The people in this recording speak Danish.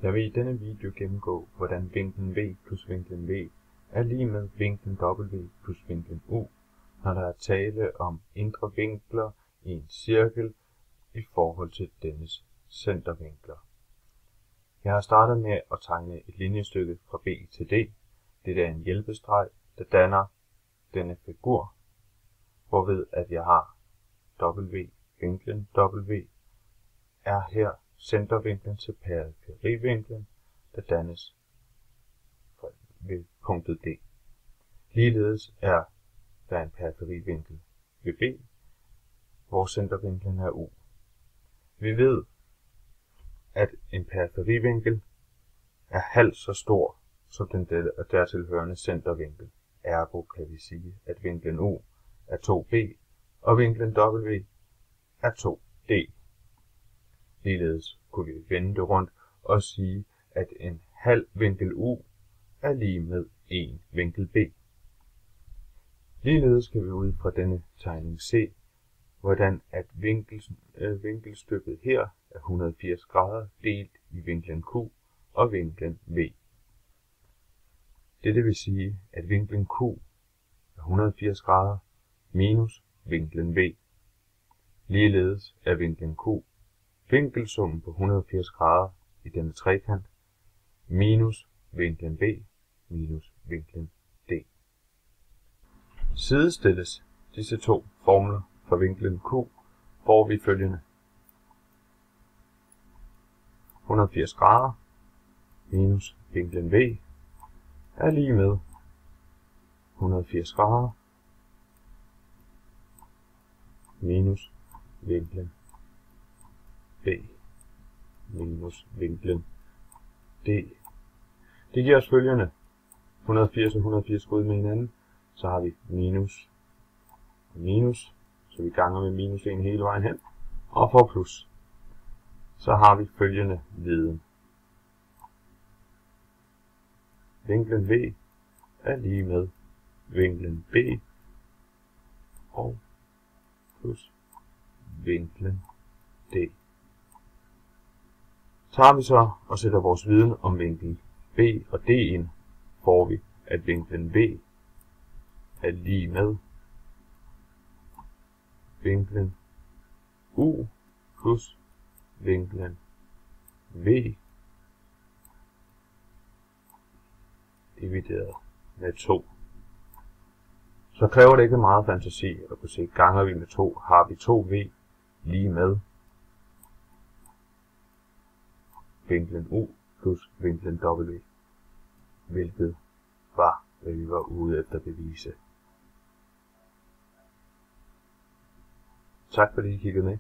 Jeg vil i denne video gennemgå, hvordan vinklen V plus vinklen V er lige med vinklen W plus vinklen U, når der er tale om indre vinkler i en cirkel i forhold til dennes centervinkler. Jeg har startet med at tegne et linjestykke fra B til D. Det er en hjælpestreg, der danner denne figur, hvorved at jeg har vinklen W er her centervinklen til periferivinklen, der dannes ved punktet D. Ligeledes er der en periferivinkel ved B, hvor centervinklen er U. Vi ved, at en periferivinkel er halvt så stor som den dertilhørende centervinkel. Ergo kan vi sige, at vinklen U er 2B, og vinklen W er 2D. Ligeledes kunne vi vende det rundt og sige, at en halv vinkel U er lige med en vinkel B. Ligeledes kan vi ud fra denne tegning se, hvordan at vinkelstykket her er 180 grader delt i vinklen Q og vinklen V. Dette vil sige, at vinklen Q er 180 grader minus vinklen V. Ligeledes er vinklen Q vinkelsummen på 180 grader i denne trekant minus vinklen V minus vinklen D. Sidestilles disse to formler for vinklen Q, får vi følgende: 180 grader minus vinklen V er lige med 180 grader minus vinklen B minus vinklen D. Det giver os følgende: 180 og 180 går ud med hinanden, så har vi minus og minus, så vi ganger med minus 1 hele vejen hen, og får plus. Så har vi følgende viden: vinklen V er lige med vinklen B og plus vinklen D. Tager vi så og sætter vores viden om vinkel B og D ind, får vi, at vinklen V er lige med vinklen U plus vinklen V divideret med 2. Så kræver det ikke meget fantasi at kunne se, ganger vi med 2, har vi 2V lige med vinklen U plus vinklen W, hvilket var, hvad vi var ude efter at bevise. Tak fordi I kiggede med.